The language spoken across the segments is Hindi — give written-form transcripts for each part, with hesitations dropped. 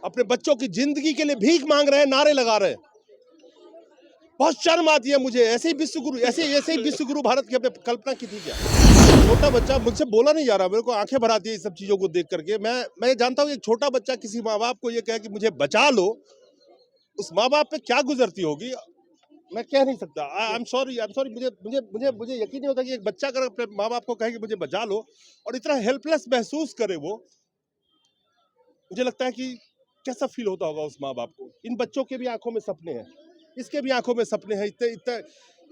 अपने बच्चों की जिंदगी के लिए भीख मांग रहे हैं, नारे लगा रहे हैं। बहुत शर्म आती है मुझे। ऐसे ही विश्वगुरु, ऐसे ही विश्वगुरु भारत की हमने कल्पना की थी क्या? छोटा बच्चा, मुझसे बोला नहीं जा रहा, मेरे को आंखें भर आती है सब चीजों को देख करके। मैं जानता हूँ एक छोटा बच्चा किसी माँ बाप को ये कहे कि मुझे बचा लो, उस माँ बाप पे क्या गुजरती होगी मैं कह नहीं सकता। आई एम सॉरी, मुझे मुझे मुझे मुझे यकीन नहीं होता कि एक बच्चा अगर अपने माँ बाप को कहे कि मुझे बचा लो और इतना हेल्पलेस महसूस करे वो, मुझे लगता है कि कैसा फील होता होगा उस माँ बाप को। इन बच्चों के भी आंखों में सपने हैं, इसके भी आंखों में सपने हैं। इतने इतने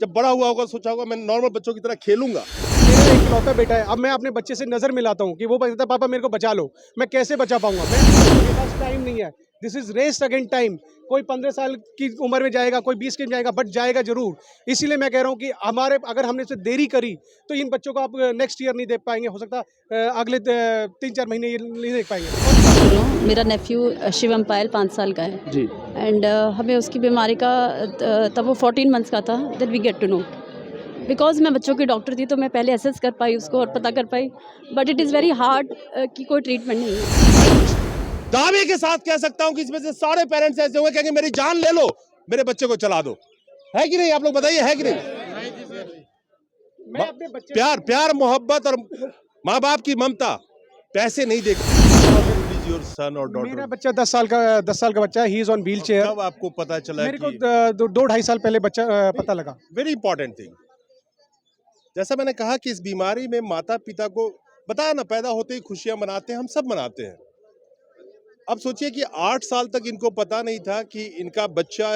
जब बड़ा हुआ होगा सोचा होगा मैं नॉर्मल बच्चों की तरह खेलूंगा। मेरा एक इकलौता बेटा है। अब मैं अपने बच्चे से नजर मिलाता हूँ कि वो कहता है पापा मेरे को बचा लो, मैं कैसे बचा पाऊंगा? मेरे पास टाइम नहीं है। This is race against time. कोई 15 साल की उम्र में जाएगा, कोई 20 की में जाएगा, बट जाएगा जरूर। इसीलिए मैं कह रहा हूँ कि हमारे अगर हमने से देरी करी तो इन बच्चों को आप नेक्स्ट ईयर नहीं देख पाएंगे। हो सकता अगले 3-4 महीने ये नहीं देख पाएंगे। मेरा नेफ्यू शिवम पायल 5 साल का है जी। एंड हमें उसकी बीमारी का तब वो 14 मंथ्स का था that we get to know. Because मैं बच्चों की डॉक्टर थी तो मैं पहले असेस कर पाई उसको और पता कर पाई, but it is very hard कि कोई ट्रीटमेंट नहीं है। दावे के साथ कह सकता हूं कि इसमें से सारे पेरेंट्स ऐसे होंगे कहेंगे मेरी जान ले लो, मेरे बच्चे को चला दो। है कि नहीं? आप लोग बताइए, है कि नहीं? मैं अपने बच्चे प्यार, प्यार मोहब्बत और माँ बाप की ममता पैसे नहीं देखती। योर सन और मेरा डॉटर, बच्चा 10 साल का बच्चा है। He is on wheel chair. कब आपको पता चला? मेरे को 2-2.5 साल पहले बच्चा पता लगा। वेरी इंपॉर्टेंट थिंग, जैसा मैंने कहा कि इस बीमारी में माता पिता को बताया ना, पैदा होते ही खुशियां मनाते हैं, हम सब मनाते हैं। अब सोचिए कि 8 साल तक इनको पता नहीं था कि इनका बच्चा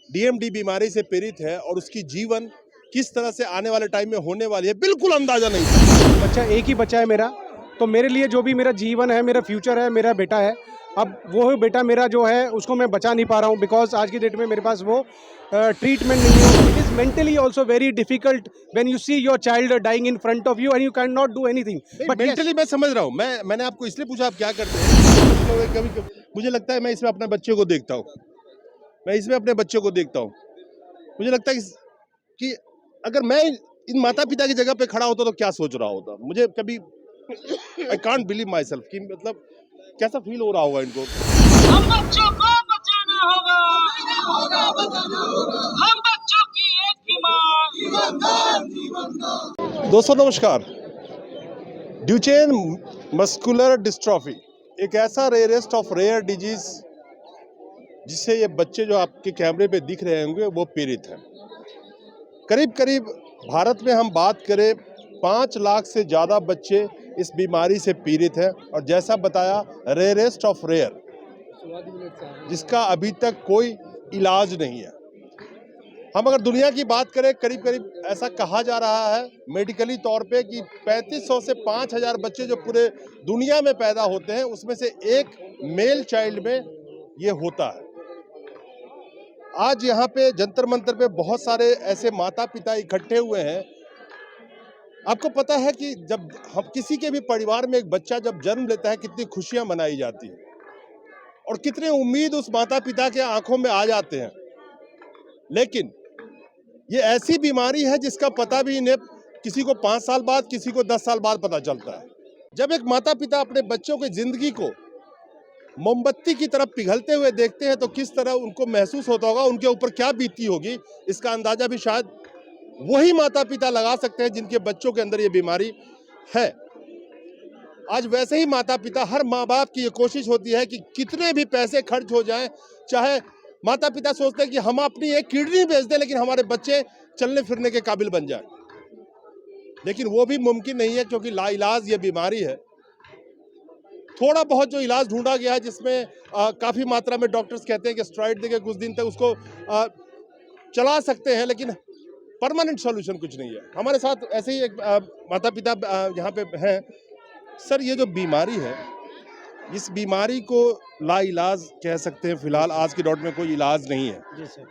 डीएमडी बीमारी से पीड़ित है और उसकी जीवन किस तरह से आने वाले टाइम में होने वाली है, बिल्कुल अंदाजा नहीं था। बच्चा एक ही बच्चा है मेरा, तो मेरे लिए जो भी मेरा जीवन है, मेरा फ्यूचर है, मेरा बेटा है। अब वो बेटा मेरा जो है उसको मैं बचा नहीं पा रहा हूँ बिकॉज आज की डेट में मेरे पास वो ट्रीटमेंट नहीं है। It is mentally also very difficult when you see your child dying in front of you and you can not do anything. But mentally मैं समझ रहा हूँ। मैंने आपको इसलिए पूछा आप क्या करते हैं। कभी मुझे लगता है मैं इसमें अपने बच्चे को देखता हूँ, मैं इसमें अपने बच्चे को देखता हूँ। मुझे लगता है कि अगर मैं इन माता पिता की जगह पे खड़ा होता तो क्या सोच रहा होता। मुझे कभी I can't believe my self कि मतलब कैसा फील हो रहा होगा इनको। हम बच्चों को बचाना होगा, बचाना होगा। हम बच्चों की एक ईमान। दोस्तों नमस्कार। ड्यूचेन मस्कुलर डिस्ट्रॉफी एक ऐसा रेयरेस्ट ऑफ रेयर डिजीज जिससे ये बच्चे जो आपके कैमरे पे दिख रहे होंगे वो पीड़ित हैं। करीब करीब भारत में हम बात करें 5 लाख से ज़्यादा बच्चे इस बीमारी से पीड़ित हैं और जैसा बताया रेयरेस्ट ऑफ रेयर, जिसका अभी तक कोई इलाज नहीं है। हम अगर दुनिया की बात करें, करीब करीब ऐसा कहा जा रहा है मेडिकली तौर पे कि 3500 से 5000 बच्चे जो पूरे दुनिया में पैदा होते हैं उसमें से एक मेल चाइल्ड में ये होता है। आज यहाँ पे जंतर मंतर पे बहुत सारे ऐसे माता पिता इकट्ठे हुए हैं। आपको पता है कि जब हम किसी के भी परिवार में एक बच्चा जब जन्म लेता है कितनी खुशियां मनाई जाती हैं और कितने उम्मीद उस माता पिता के आंखों में आ जाते हैं। लेकिन ये ऐसी बीमारी है जिसका पता भी इन्हें किसी को 5 साल बाद, किसी को 10 साल बाद पता चलता है। जब एक माता पिता अपने बच्चों की जिंदगी को मोमबत्ती की तरफ पिघलते हुए देखते हैं तो किस तरह उनको महसूस होता होगा, उनके ऊपर क्या बीतती होगी, इसका अंदाजा भी शायद वही माता पिता लगा सकते हैं जिनके बच्चों के अंदर ये बीमारी है। आज वैसे ही माता पिता, हर माँ बाप की ये कोशिश होती है कि कितने भी पैसे खर्च हो जाएं, चाहे माता पिता सोचते हैं कि हम अपनी एक किडनी बेच दें लेकिन हमारे बच्चे चलने फिरने के काबिल बन जाए, लेकिन वो भी मुमकिन नहीं है क्योंकि लाइलाज ये बीमारी है। थोड़ा बहुत जो इलाज ढूंढा गया है जिसमें काफ़ी मात्रा में डॉक्टर्स कहते हैं कि स्टेरॉइड देके कुछ दिन तक उसको चला सकते हैं, लेकिन परमानेंट सॉल्यूशन कुछ नहीं है। हमारे साथ ऐसे ही एक माता पिता यहाँ पे हैं। सर, ये जो बीमारी है, इस बीमारी को लाइलाज कह सकते हैं, फिलहाल आज की दौर में कोई इलाज नहीं है। जी सर।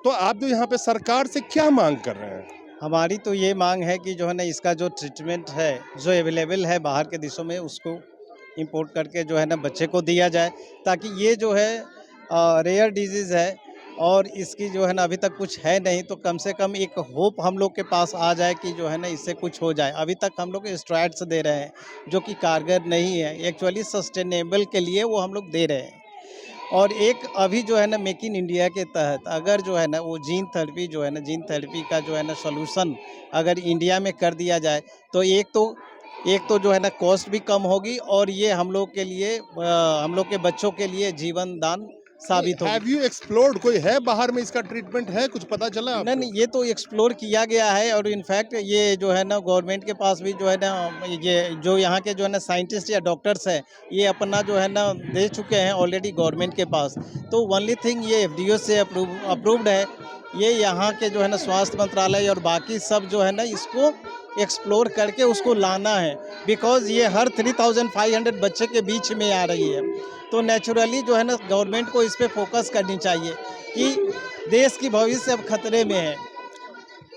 तो आप जो यहाँ पे सरकार से क्या मांग कर रहे हैं? हमारी तो ये मांग है कि जो है ना इसका जो ट्रीटमेंट है जो अवेलेबल है बाहर के देशों में उसको इंपोर्ट करके जो है ना बच्चे को दिया जाए, ताकि ये जो है रेयर डिजीज़ है और इसकी जो है ना अभी तक कुछ है नहीं, तो कम से कम एक होप हम लोग के पास आ जाए कि जो है ना इससे कुछ हो जाए। अभी तक हम लोग स्टेरॉइड्स दे रहे हैं जो कि कारगर नहीं है, एक्चुअली सस्टेनेबल के लिए वो हम लोग दे रहे हैं। और एक अभी जो है ना मेक इन इंडिया के तहत अगर जो है ना वो जीन थेरेपी जो है ना, जीन थेरेपी का जो है ना सॉल्यूशन अगर इंडिया में कर दिया जाए, तो एक तो जो है ना कॉस्ट भी कम होगी, और ये हम लोग के लिए हम लोग के बच्चों के लिए जीवन दान साबित होगी। हैव यू एक्सप्लोर्ड, कोई है बाहर में इसका ट्रीटमेंट है, कुछ पता चला नहीं आपको? नहीं, ये तो एक्सप्लोर किया गया है, और इनफैक्ट ये जो है ना गवर्नमेंट के पास भी जो है ना, ये जो यहाँ के जो है ना साइंटिस्ट या डॉक्टर्स हैं, ये अपना जो है ना दे चुके हैं ऑलरेडी गवर्नमेंट के पास। तो ओनली थिंग ये एफडीओ से अप्रूव्ड है। ये यहाँ के जो है ना स्वास्थ्य मंत्रालय और बाकी सब जो है ना इसको एक्सप्लोर करके उसको लाना है, बिकॉज़ ये हर 3500 बच्चे के बीच में आ रही है। तो नेचुरली जो है ना गवर्नमेंट को इस पे फोकस करनी चाहिए कि देश की भविष्य अब खतरे में है।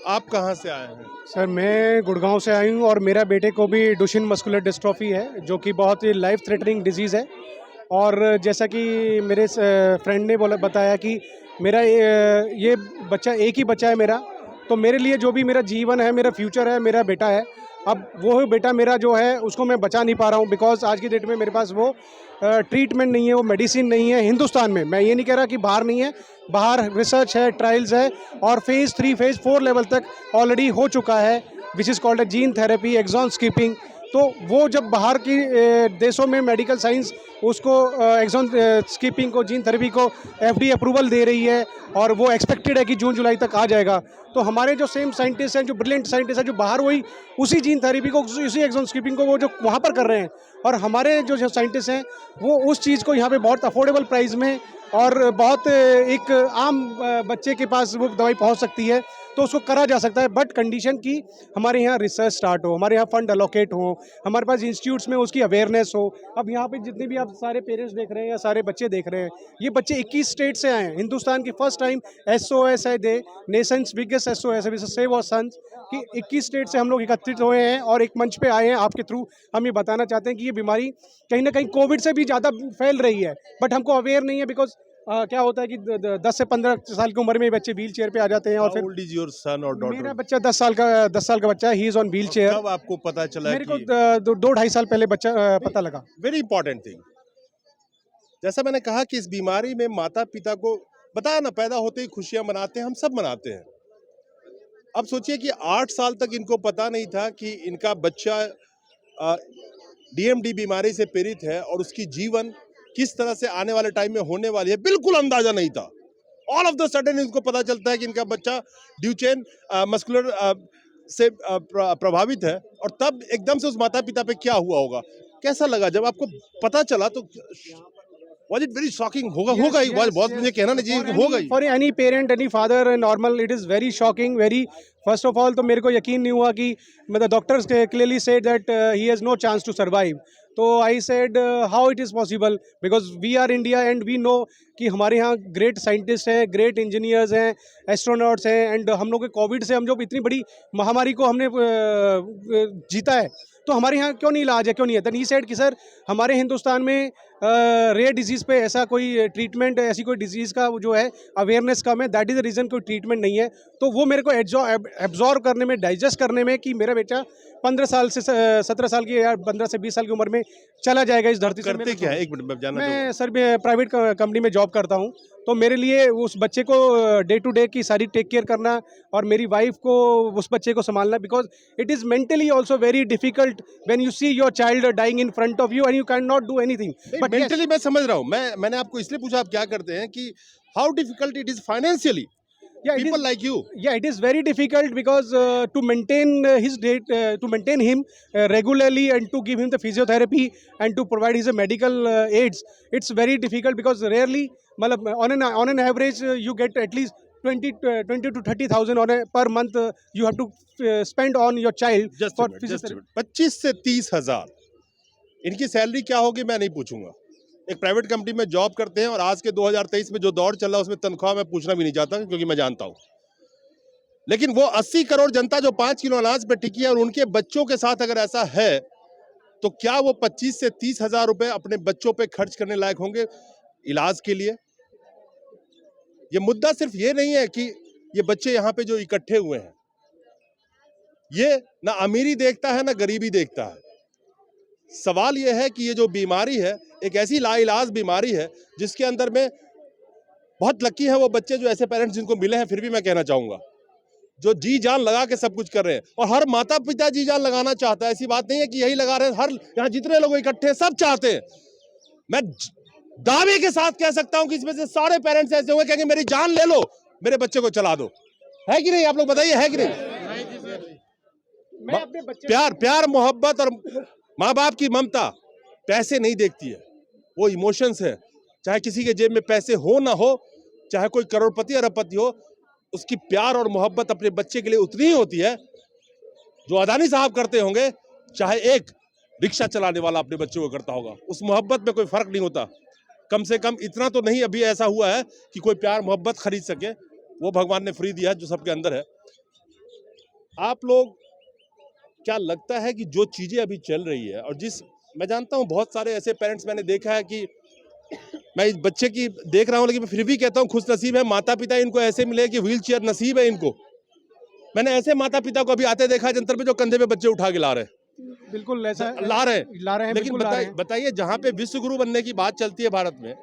आप कहाँ से आए हैं? सर मैं गुड़गांव से आई हूँ और मेरा बेटे को भी डुशेन मस्कुलर डिस्ट्रॉफी है, जो कि बहुत ही लाइफ थ्रेटनिंग डिजीज़ है। और जैसा कि मेरे फ्रेंड ने बताया कि मेरा ये बच्चा एक ही बच्चा है मेरा, तो मेरे लिए जो भी मेरा जीवन है, मेरा फ्यूचर है, मेरा बेटा है। अब वो बेटा मेरा जो है उसको मैं बचा नहीं पा रहा हूँ, बिकॉज़ आज की डेट में मेरे पास वो ट्रीटमेंट नहीं है, वो मेडिसिन नहीं है हिंदुस्तान में। मैं ये नहीं कह रहा कि बाहर नहीं है, बाहर रिसर्च है, ट्रायल्स है, और फेज़ 3 फेज़ 4 लेवल तक ऑलरेडी हो चुका है, which is called a gene therapy, exon skipping. तो वो जब बाहर की देशों में मेडिकल साइंस उसको एक्सॉन स्किपिंग को, जीन थेरेपी को एफडीए अप्रूवल दे रही है, और वो एक्सपेक्टेड है कि जून जुलाई तक आ जाएगा। तो हमारे जो सेम साइंटिस्ट हैं, जो ब्रिलियंट साइंटिस्ट हैं, जो बाहर वही उसी जीन थेरेपी को, उसी एक्सॉन स्किपिंग को वो जो वहाँ पर कर रहे हैं, और हमारे जो साइंटिस्ट हैं वो उस चीज़ को यहाँ पे बहुत अफोर्डेबल प्राइस में और बहुत एक आम बच्चे के पास वो दवाई पहुँच सकती है, तो उसको करा जा सकता है। बट कंडीशन की हमारे यहाँ रिसर्च स्टार्ट हो, हमारे यहाँ फंड अलोकेट हो, हमारे पास इंस्टीट्यूट्स में उसकी अवेयरनेस हो। अब यहाँ पे जितने भी आप सारे पेरेंट्स देख रहे हैं या सारे बच्चे देख रहे हैं, ये बच्चे 21 स्टेट से आए हैं। हिंदुस्तान की फर्स्ट टाइम एसओएस है, दे नेशंस बिगेस्ट एसओएस है, सेव और सन्स कि 21 स्टेट से हम लोग एकत्रित हुए हैं और एक मंच पे आए हैं। आपके थ्रू हम ये बताना चाहते हैं कि ये बीमारी कहीं ना कहीं कोविड से भी ज़्यादा फैल रही है, बट हमको अवेयर नहीं है। बिकॉज क्या होता है कि 10 से 15 साल की उम्र में बच्चे व्हील चेयर पे आ जाते हैं, और How फिर old is your son or daughter? मेरा बच्चा 10 साल का बच्चा है, he is on wheel chair. कब आपको पता चला मेरे को कि 2-2.5 साल पहले बच्चा पता लगा। वेरी इंपॉर्टेंट थिंग, जैसा मैंने कहा कि इस बीमारी में माता पिता को बताया ना, पैदा होते ही खुशियां मनाते हैं, हम सब मनाते हैं। अब सोचिए कि 8 साल तक इनको पता नहीं था कि इनका बच्चा डीएमडी बीमारी से पीड़ित है और उसकी जीवन किस तरह से आने वाले टाइम में होने वाली है, बिल्कुल अंदाजा नहीं था। ऑल ऑफ द सडन इनको पता चलता है कि इनका बच्चा ड्यूचेन मस्कुलर से प्रभावित है, और तब एकदम से उस माता पिता पे क्या हुआ होगा, कैसा लगा जब आपको पता चला? तो वाज इट वेरी शॉकिंग? होगा ही, बहुत मुझे कहना नहीं चाहिए, होगा ही। For any parent, any father, normal, it is very shocking, very. First of all तो मेरे को यकीन नहीं हुआ कि मतलब doctors clearly said that he has no chance to survive. तो I said how it is possible, because we are India and we know कि हमारे यहाँ ग्रेट साइंटिस्ट हैं, ग्रेट इंजीनियर्स हैं, एस्ट्रोनॉट्स हैं, एंड हम लोग के कोविड से हम जो इतनी बड़ी महामारी को हमने जीता है, तो हमारे यहाँ क्यों नहीं इलाज है, क्यों नहीं है? देन ही सेड कि सर हमारे हिंदुस्तान में रेयर डिजीज़ पे ऐसा कोई ट्रीटमेंट, ऐसी कोई डिजीज़ का जो है अवेयरनेस कम है, दैट इज़ द रीज़न कोई ट्रीटमेंट नहीं है। तो वो मेरे को एब्जॉर्व करने में, डाइजेस्ट करने में कि मेरा बेटा 15 साल से 17 साल की या 15 से 20 साल की उम्र में चला जाएगा इस धरती से। करते क्या है, एक मिनट मैं जानना मैं सर प्राइवेट कंपनी में जॉब करता हूँ, तो मेरे लिए उस बच्चे को डे टू डे की सारी टेक केयर करना और मेरी वाइफ को उस बच्चे को संभालना, because it is mentally also very difficult when you see your child dying in front of you and you can not do anything. But mentally मैं समझ रहा हूँ, मैंने आपको इसलिए पूछा आप क्या करते हैं, कि how difficult it is financially people like you? Yeah, it is very difficult because to maintain to maintain him regularly and to give him the physiotherapy and to provide his medical aids, it's very difficult because rarely, on an average, you get at least 20 to 30,000 per month you have to spend on your child Just for a minute, just a physiotherapy. minute. 25 से 30 हजार इनकी सैलरी क्या होगी मैं नहीं पूछूंगा। एक प्राइवेट कंपनी में जॉब करते हैं, और आज के 2023 में जो दौर चल रहा है उसमें तनख्वाह मैं पूछना भी नहीं चाहता, क्योंकि मैं जानता हूं। लेकिन वो 80 करोड़ जनता जो 5 किलो अनाज पे टिकी है, और उनके बच्चों के साथ अगर ऐसा है, तो क्या वो 25 से 30 हजार रुपए अपने बच्चों पे खर्च करने लायक होंगे इलाज के लिए? ये मुद्दा सिर्फ ये नहीं है कि ये बच्चे यहाँ पे जो इकट्ठे हुए हैं, ये ना अमीरी देखता है ना गरीबी देखता है। सवाल ये है कि ये जो बीमारी है एक ऐसी लाइलाज बीमारी है जिसके अंदर में बहुत लकी है वो बच्चे जो ऐसे पेरेंट्स जिनको मिले हैं। फिर भी मैं कहना चाहूंगा जो जी जान लगा के सब कुछ कर रहे हैं, और हर माता पिता जी जान लगाना चाहता है, ऐसी बात नहीं है कि यही लगा रहे हैं, हर यहाँ जितने लोग इकट्ठे हैं सब चाहते हैं। मैं दावे के साथ कह सकता हूं कि इसमें से सारे पेरेंट्स ऐसे होंगे कहेंगे मेरी जान ले लो, मेरे बच्चे को चला दो। है कि नहीं? आप लोग बताइए, है कि नहीं? मैं अपने बच्चे प्यार प्यार मोहब्बत और माँ बाप की ममता पैसे नहीं देखती है, वो इमोशंस है। चाहे किसी के जेब में पैसे हो ना हो, चाहे कोई करोड़पति अरबपति हो, उसकी प्यार और मोहब्बत अपने बच्चे के लिए उतनी ही होती है जो अदानी साहब करते होंगे, चाहे एक रिक्शा चलाने वाला अपने बच्चों को करता होगा। उस मोहब्बत में कोई फर्क नहीं होता। कम से कम इतना तो नहीं अभी ऐसा हुआ है कि कोई प्यार मोहब्बत खरीद सके, वो भगवान ने फ्री दिया है जो सबके अंदर है। आप लोग क्या लगता है कि जो चीजें अभी चल रही है, और जिस मैं जानता हूं बहुत सारे ऐसे पेरेंट्स मैंने देखा है कि मैं इस बच्चे की देख रहा हूं, लेकिन मैं फिर भी कहता हूं खुश नसीब है माता पिता इनको ऐसे मिले कि व्हील चेयर नसीब है इनको। मैंने ऐसे माता पिता को अभी आते देखा जंतर पे जो कंधे पे बच्चे उठा के ला रहे हैं, बिल्कुल ऐसा ला रहे हैं, लेकिन बिल्कुल ला रहे हैं। बताइए जहां पे विश्व गुरु बनने की बात चलती है भारत में,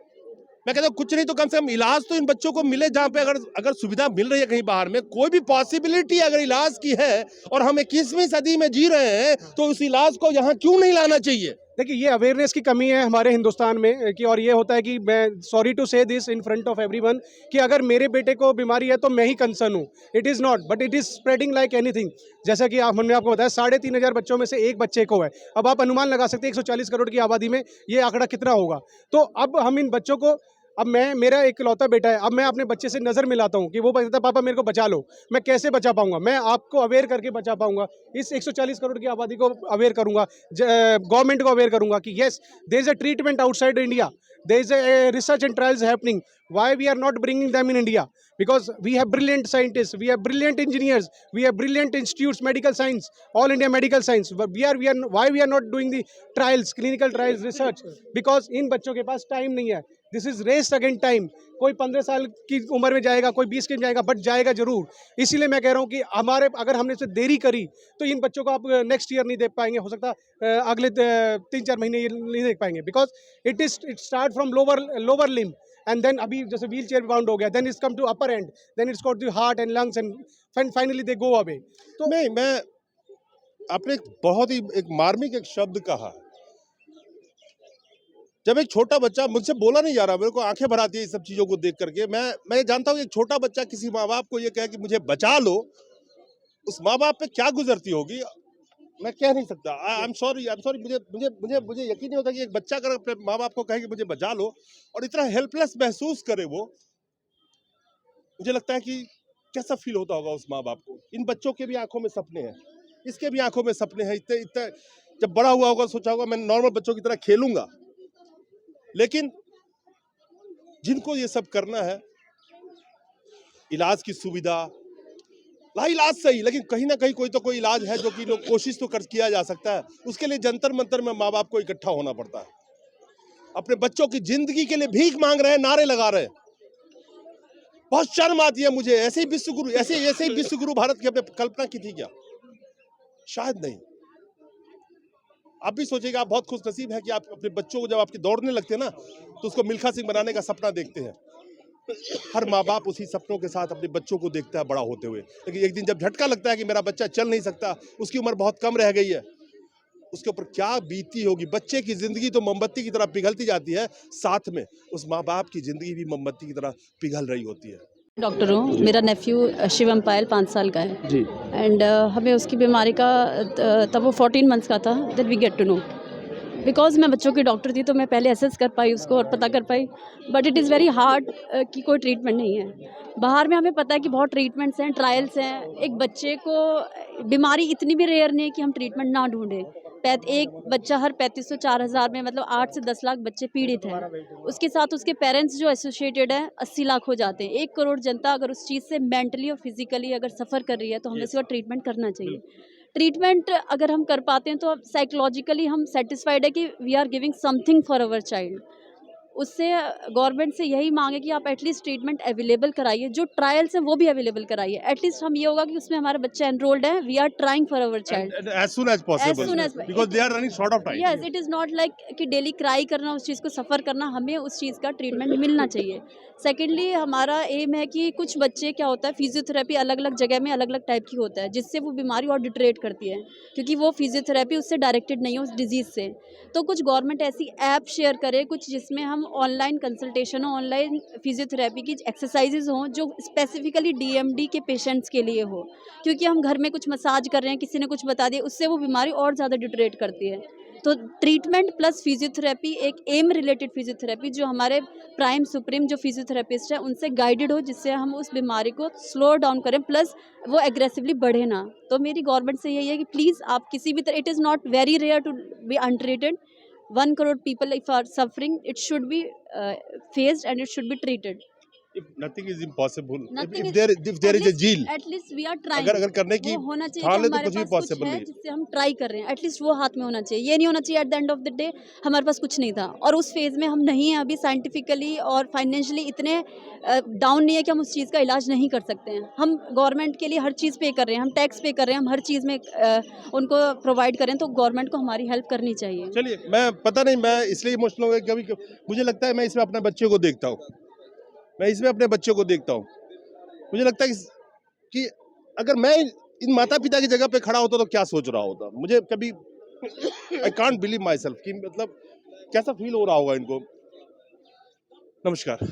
मैं कहता हूँ कुछ नहीं तो कम से कम इलाज तो इन बच्चों को मिले। जहां पे अगर सुविधा मिल रही है कहीं बाहर में, कोई भी पॉसिबिलिटी अगर इलाज की है और हम 21वीं सदी में जी रहे हैं, तो उस इलाज को यहाँ क्यों नहीं लाना चाहिए? देखिए ये अवेयरनेस की कमी है हमारे हिंदुस्तान में कि, और ये होता है कि मैं सॉरी टू से this in front of everyone कि अगर मेरे बेटे को बीमारी है तो मैं ही कंसर्न हूँ। It is not, but it is spreading like anything. जैसा कि हमने आपको बताया 3,500 बच्चों में से एक बच्चे को है। अब आप अनुमान लगा सकते हैं 140 करोड़ की आबादी में ये आंकड़ा कितना होगा। तो अब हम इन बच्चों को, अब मेरा एक इकलौता बेटा है, अब मैं अपने बच्चे से नज़र मिलाता हूँ कि वो कहता है पापा मेरे को बचा लो, मैं कैसे बचा पाऊंगा? मैं आपको अवेयर करके बचा पाऊंगा, इस 140 करोड़ की आबादी को अवेयर करूंगा, गवर्नमेंट को अवेयर करूंगा कि yes there is a treatment outside India, there is a research and trials happening, why we are not bringing them in India? Because we have brilliant scientists, we have brilliant engineers, we have brilliant institutes, medical science, all India medical science. But why we are not doing the trials, clinical trials, research? Because इन बच्चों के पास टाइम नहीं है। This is race against time. कोई 15 साल की उम्र में जाएगा, कोई 20 की में जाएगा, बट जाएगा जरूर। इसीलिए मैं कह रहा हूँ कि अगर हमने इससे देरी करी तो इन बच्चों को आप नेक्स्ट ईयर नहीं देख पाएंगे, हो सकता अगले 3-4 महीने ये नहीं देख पाएंगे। Because it start from lower limb, and then अभी जैसे व्हील चेयर बाउंड हो गया, then it's come to upper end, then it's got the heart and lungs and finally they go away। तो नहीं, मैं आपने एक बहुत ही एक मार्मिक एक शब्द कहा। जब एक छोटा बच्चा, मुझसे बोला नहीं जा रहा, मेरे को आंखें भर आती है इस सब चीजों को देख करके। मैं जानता हूँ एक छोटा बच्चा किसी माँ बाप को ये कहे कि मुझे बचा लो, उस माँ बाप पे क्या गुजरती होगी मैं कह नहीं सकता। आई एम सॉरी मुझे मुझे मुझे मुझे यकीन नहीं होता कि एक बच्चा अगर अपने माँ बाप को कहे कि मुझे बचा लो और इतना हेल्पलेस महसूस करे वो, मुझे लगता है कि कैसा फील होता होगा उस माँ बाप को। इन बच्चों के भी आंखों में सपने हैं, इसके भी आंखों में सपने हैं। इतने इतने जब बड़ा हुआ होगा सोचा होगा मैं नॉर्मल बच्चों की तरह खेलूंगा, लेकिन जिनको ये सब करना है, इलाज की सुविधा, इलाज सही, लेकिन कहीं ना कहीं कोई तो कोई इलाज है जो कि लोग कोशिश तो किया जा सकता है। उसके लिए जंतर मंतर में माँ बाप को इकट्ठा होना पड़ता है। अपने बच्चों की जिंदगी के लिए भीख मांग रहे हैं, नारे लगा रहे हैं। बहुत शर्म आती है मुझे। ऐसे ही विश्व गुरु भारत की हमने कल्पना की थी क्या? शायद नहीं। आप भी सोचिएगा, आप बहुत खुश नसीब है कि आप अपने बच्चों को जब आपके दौड़ने लगते हैं ना, तो उसको मिल्खा सिंह बनाने का सपना देखते हैं। हर माँ बाप उसी सपनों के साथ अपने बच्चों को देखता है बड़ा होते हुए, लेकिन एक दिन जब झटका लगता है कि मेरा बच्चा चल नहीं सकता, उसकी उम्र बहुत कम रह गई है, उसके ऊपर क्या बीती होगी। बच्चे की जिंदगी तो मोमबत्ती की तरह पिघलती जाती है, साथ में उस माँ बाप की जिंदगी भी मोमबत्ती की तरह पिघल रही होती है। डॉक्टर हूँ, मेरा नेफ्यू शिवम पायल 5 साल का है जी। एंड हमें उसकी बीमारी का तब वो 14 मंथ्स का था, then we get to know. Because मैं बच्चों की डॉक्टर थी तो मैं पहले असेस कर पाई उसको और पता कर पाई, but it is very hard कि कोई ट्रीटमेंट नहीं है। बाहर में हमें पता है कि बहुत ट्रीटमेंट्स हैं, ट्रायल्स हैं। एक बच्चे को बीमारी इतनी भी रेयर नहीं है कि हम ट्रीटमेंट ना ढूंढें। एक बच्चा हर 3500-4000 में, मतलब 8 से 10 लाख बच्चे पीड़ित हैं। उसके साथ उसके पेरेंट्स जो एसोसिएटेड हैं 80 लाख हो जाते हैं। 1 करोड़ जनता अगर उस चीज़ से मेंटली और फिजिकली अगर सफ़र कर रही है तो हमें इसका ट्रीटमेंट करना चाहिए। ट्रीटमेंट अगर हम कर पाते हैं तो साइकोलॉजिकली हम सेटिस्फाइड है कि we are giving something for our child. उससे गवर्नमेंट से यही मांग है कि आप एटलीस्ट ट्रीटमेंट अवेलेबल कराइए, जो ट्रायल्स हैं वो भी अवेलेबल कराइए। एटलीस्ट हम ये होगा कि उसमें हमारे बच्चे एनरोल्ड हैं, we are trying for our child And as soon as possible, soon as because they are running short of time. Yes, it is not like कि डेली क्राई करना, उस चीज़ को सफ़र करना, हमें उस चीज़ का ट्रीटमेंट मिलना चाहिए। सेकेंडली हमारा एम है कि कुछ बच्चे क्या होता है, फिजियोथेरेपी अलग अलग जगह में अलग अलग टाइप की होता है, जिससे वो बीमारी और डिटरेट करती है, क्योंकि वो फिजियोथेरेपी उससे डायरेक्टेड नहीं है उस डिजीज़ से। तो कुछ गवर्नमेंट ऐसी ऐप शेयर करे कुछ, जिसमें हम ऑनलाइन कंसल्टेशन हो, ऑनलाइन फिजियोथेरेपी की एक्सरसाइजेज हों जो स्पेसिफिकली डीएमडी के पेशेंट्स के लिए हो, क्योंकि हम घर में कुछ मसाज कर रहे हैं, किसी ने कुछ बता दिया, उससे वो बीमारी और ज़्यादा डिटरेट करती है। तो ट्रीटमेंट प्लस फिजियोथेरेपी, एक एम रिलेटेड फिजियोथेरेपी, जो हमारे प्राइम सुप्रीम जो फिजियोथेरेपिस्ट है उनसे गाइडेड हो, जिससे हम उस बीमारी को स्लो डाउन करें, प्लस वो एग्रेसिवली बढ़े ना। तो मेरी गवर्नमेंट से यही है कि प्लीज़ आप किसी भी तरह, it is not very rare to be untreated, 1 crore people if are suffering, it should be faced and it should be treated. If nothing is impossible, Nothing if there is a deal, at least we are trying. अगर करने की वो होना चाहिए ठान कि ले तो हमारे कुछ भी पास कुछ possible है नहीं है। जिससे हम ट्राई कर रहे हैं, एटलीस्ट वो हाथ में होना चाहिए। ये नहीं होना चाहिए at the end of the day हमारे पास कुछ नहीं था, और उस फेज़ में हम नहीं हैं अभी, साइंटिफिकली और फाइनेंशियली इतने डाउन नहीं है कि हम उस चीज़ का इलाज नहीं कर सकते हैं। हम गवर्नमेंट के लिए हर चीज़ पे कर रहे हैं, हम टैक्स पे कर रहे हैं, हम हर चीज़ में उनको प्रोवाइड करें, तो गवर्नमेंट को हमारी हेल्प करनी चाहिए। चलिए, मैं पता नहीं, मैं इसलिए इमोशनल हो गया, कभी मुझे लगता है मैं इसमें अपने बच्चे को देखता हूँ, मैं इसमें अपने बच्चों को देखता हूँ। मुझे लगता है कि अगर मैं इन माता पिता की जगह पे खड़ा होता तो क्या सोच रहा होता, मुझे कभी I can't believe my self कि मतलब कैसा फील हो रहा होगा इनको। नमस्कार।